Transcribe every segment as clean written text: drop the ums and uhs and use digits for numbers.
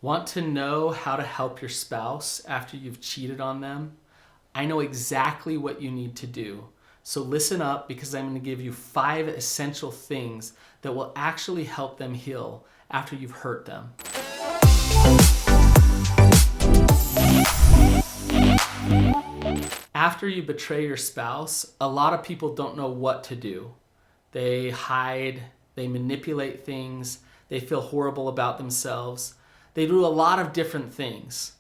Want to know how to help your spouse after you've cheated on them? I know exactly what you need to do. So listen up, because I'm going to give you 5 essential things that will actually help them heal after you've hurt them. After you betray your spouse, a lot of people don't know what to do. They hide, they manipulate things, they feel horrible about themselves. They do a lot of different things.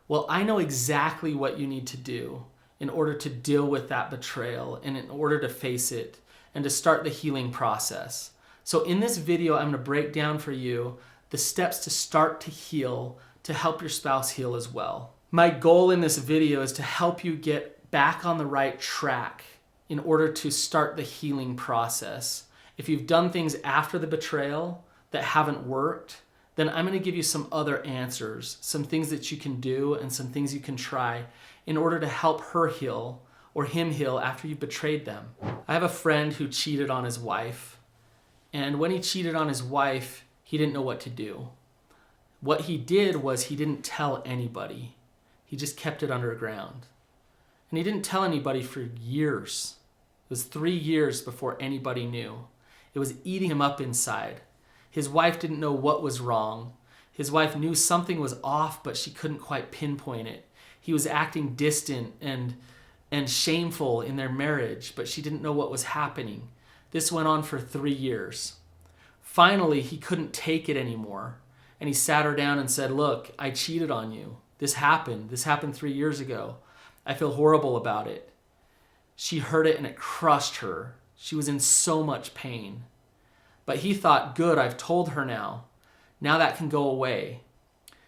Well, I know exactly what you need to do in order to deal with that betrayal and in order to face it and to start the healing process. So in this video, I'm going to break down for you the steps to start to heal, to help your spouse heal as well. My goal in this video is to help you get back on the right track in order to start the healing process. If you've done things after the betrayal that haven't worked, then I'm going to give you some other answers, some things that you can do and some things you can try in order to help her heal or him heal after you betrayed them. I have a friend who cheated on his wife, and when he cheated on his wife, he didn't know what to do. What he did was he didn't tell anybody. He just kept it underground. And he didn't tell anybody for years. It was 3 years before anybody knew. It was eating him up inside. His wife didn't know what was wrong. His wife knew something was off, but she couldn't quite pinpoint it. He was acting distant and shameful in their marriage, but she didn't know what was happening. This went on for 3 years. Finally, he couldn't take it anymore, and he sat her down and said, "Look, I cheated on you. This happened. This happened 3 years ago. I feel horrible about it." She heard it and it crushed her. She was in so much pain. But he thought, good, I've told her now. Now that can go away.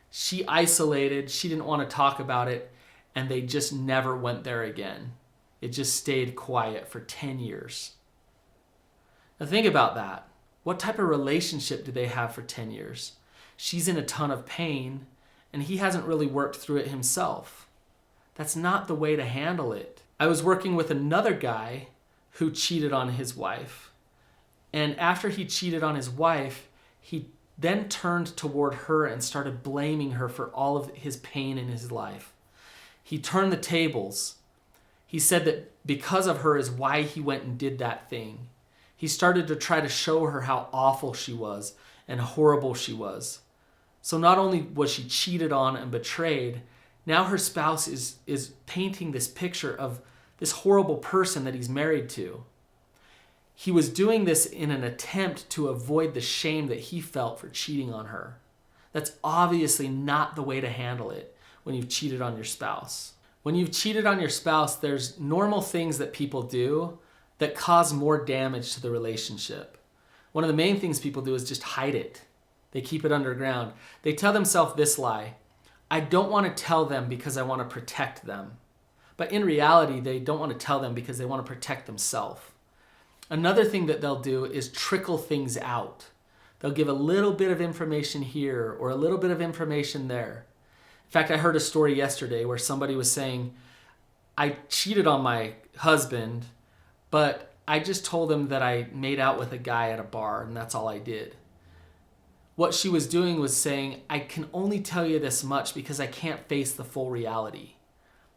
She isolated, she didn't want to talk about it, and they just never went there again. It just stayed quiet for 10 years. Now think about that. What type of relationship did they have for 10 years? She's in a ton of pain, and he hasn't really worked through it himself. That's not the way to handle it. I was working with another guy who cheated on his wife. And after he cheated on his wife, he then turned toward her and started blaming her for all of his pain in his life. He turned the tables. He said that because of her is why he went and did that thing. He started to try to show her how awful she was and horrible she was. So not only was she cheated on and betrayed, now her spouse is painting this picture of this horrible person that he's married to. He was doing this in an attempt to avoid the shame that he felt for cheating on her. That's obviously not the way to handle it when you've cheated on your spouse. When you've cheated on your spouse, there's normal things that people do that cause more damage to the relationship. One of the main things people do is just hide it. They keep it underground. They tell themselves this lie: I don't want to tell them because I want to protect them. But in reality, they don't want to tell them because they want to protect themselves. Another thing that they'll do is trickle things out. They'll give a little bit of information here or a little bit of information there. In fact, I heard a story yesterday where somebody was saying, I cheated on my husband, but I just told him that I made out with a guy at a bar and that's all I did. What she was doing was saying, I can only tell you this much because I can't face the full reality.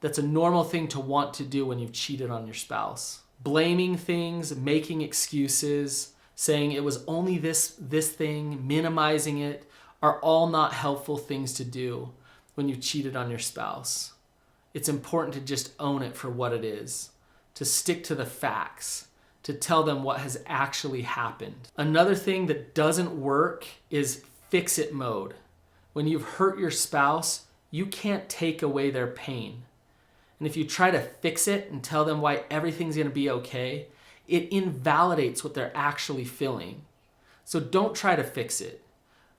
That's a normal thing to want to do when you've cheated on your spouse. Blaming things, making excuses, saying it was only this thing, minimizing it, are all not helpful things to do when you've cheated on your spouse. It's important to just own it for what it is, to stick to the facts, to tell them what has actually happened. Another thing that doesn't work is fix-it mode. When you've hurt your spouse, you can't take away their pain. And if you try to fix it and tell them why everything's going to be okay, it invalidates what they're actually feeling. So don't try to fix it.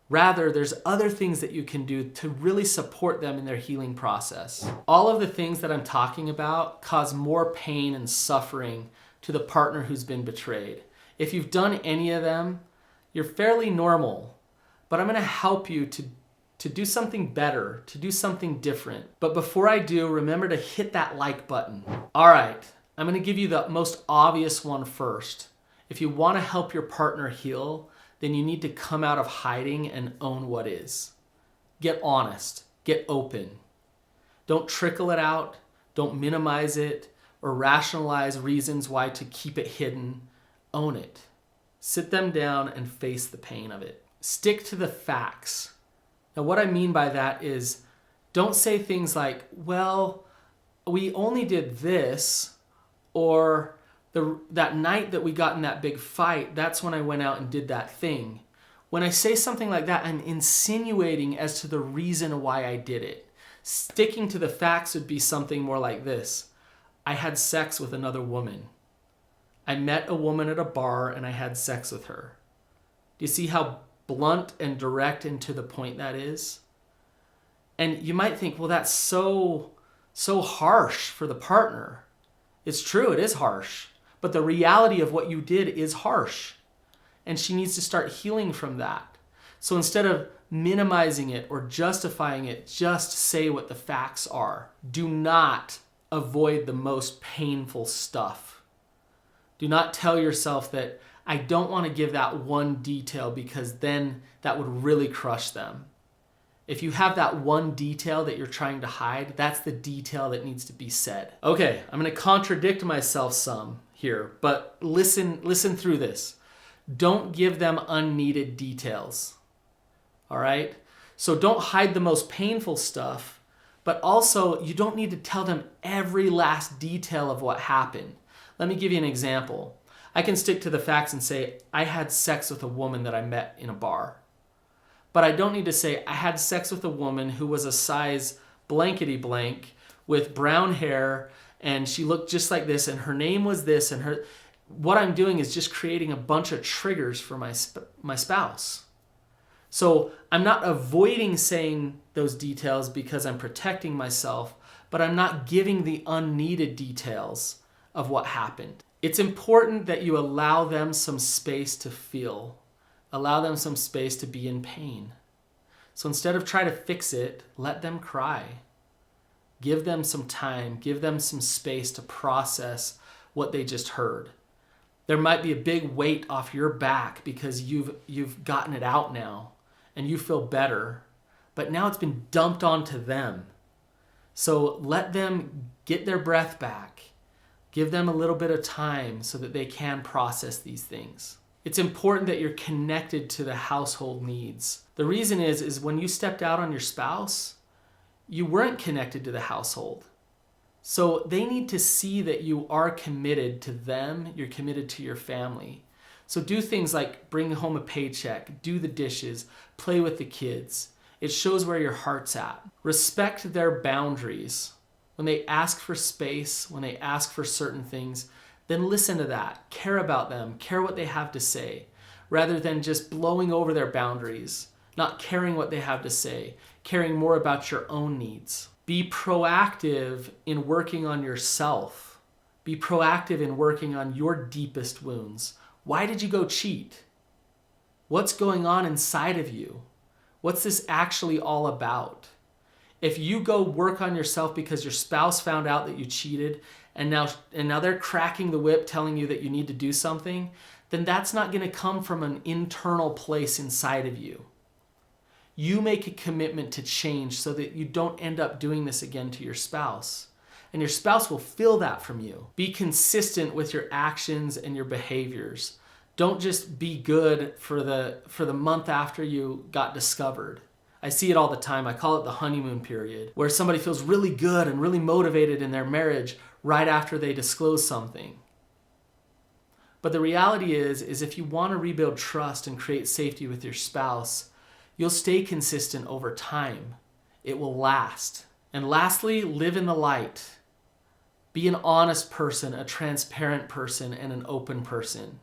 Rather, there's other things that you can do to really support them in their healing process. All of the things that I'm talking about cause more pain and suffering to the partner who's been betrayed. If you've done any of them, you're fairly normal. But I'm going to help you to do something better, to do something different. But before I do, remember to hit that like button. All right, I'm going to give you the most obvious one first. If you want to help your partner heal, then you need to come out of hiding and own what is. Get honest. Get open. Don't trickle it out. Don't minimize it or rationalize reasons why to keep it hidden. Own it. Sit them down and face the pain of it. Stick to the facts. Now, what I mean by that is don't say things like, well, we only did this, or that night that we got in that big fight, that's when I went out and did that thing. When I say something like that, I'm insinuating as to the reason why I did it. Sticking to the facts would be something more like this. I had sex with another woman. I met a woman at a bar and I had sex with her. Do you see how blunt and direct and to the point that is? And you might think, well, that's so harsh for the partner. It's true, it is harsh. But the reality of what you did is harsh. And she needs to start healing from that. So instead of minimizing it or justifying it, just say what the facts are. Do not avoid the most painful stuff. Do not tell yourself that I don't want to give that one detail because then that would really crush them. If you have that one detail that you're trying to hide, that's the detail that needs to be said. Okay, I'm going to contradict myself some here, but listen through this. Don't give them unneeded details. All right? So don't hide the most painful stuff, but also you don't need to tell them every last detail of what happened. Let me give you an example. I can stick to the facts and say, I had sex with a woman that I met in a bar. But I don't need to say, I had sex with a woman who was a size blankety blank with brown hair and she looked just like this and her name was this and her... What I'm doing is just creating a bunch of triggers for my spouse. So I'm not avoiding saying those details because I'm protecting myself, but I'm not giving the unneeded details of what happened. It's important that you allow them some space to feel. Allow them some space to be in pain. So instead of try to fix it, let them cry. Give them some time. Give them some space to process what they just heard. There might be a big weight off your back because you've gotten it out now and you feel better, but now it's been dumped onto them. So let them get their breath back. Give them a little bit of time so that they can process these things. It's important that you're connected to the household needs. The reason is when you stepped out on your spouse, you weren't connected to the household. So they need to see that you are committed to them, you're committed to your family. So do things like bring home a paycheck, do the dishes, play with the kids. It shows where your heart's at. Respect their boundaries. When they ask for space, when they ask for certain things, then listen to that. Care about them, care what they have to say, rather than just blowing over their boundaries, not caring what they have to say, caring more about your own needs. Be proactive in working on yourself. Be proactive in working on your deepest wounds. Why did you go cheat? What's going on inside of you? What's this actually all about? If you go work on yourself because your spouse found out that you cheated and now they're cracking the whip telling you that you need to do something, then that's not going to come from an internal place inside of you. You make a commitment to change so that you don't end up doing this again to your spouse. And your spouse will feel that from you. Be consistent with your actions and your behaviors. Don't just be good for the month after you got discovered. I see it all the time. I call it the honeymoon period, where somebody feels really good and really motivated in their marriage right after they disclose something. But the reality is if you want to rebuild trust and create safety with your spouse, you'll stay consistent over time. It will last. And lastly, live in the light. Be an honest person, a transparent person, and an open person.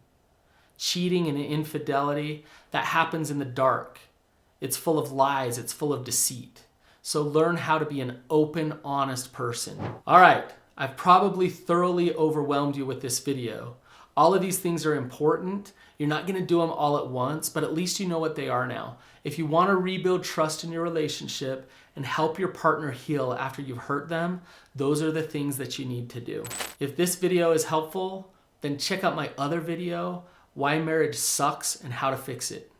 Cheating and infidelity, that happens in the dark. It's full of lies. It's full of deceit. So learn how to be an open, honest person. All right, I've probably thoroughly overwhelmed you with this video. All of these things are important. You're not going to do them all at once, but at least you know what they are now. If you want to rebuild trust in your relationship and help your partner heal after you've hurt them, those are the things that you need to do. If this video is helpful, then check out my other video, Why Marriage Sucks and How to Fix It.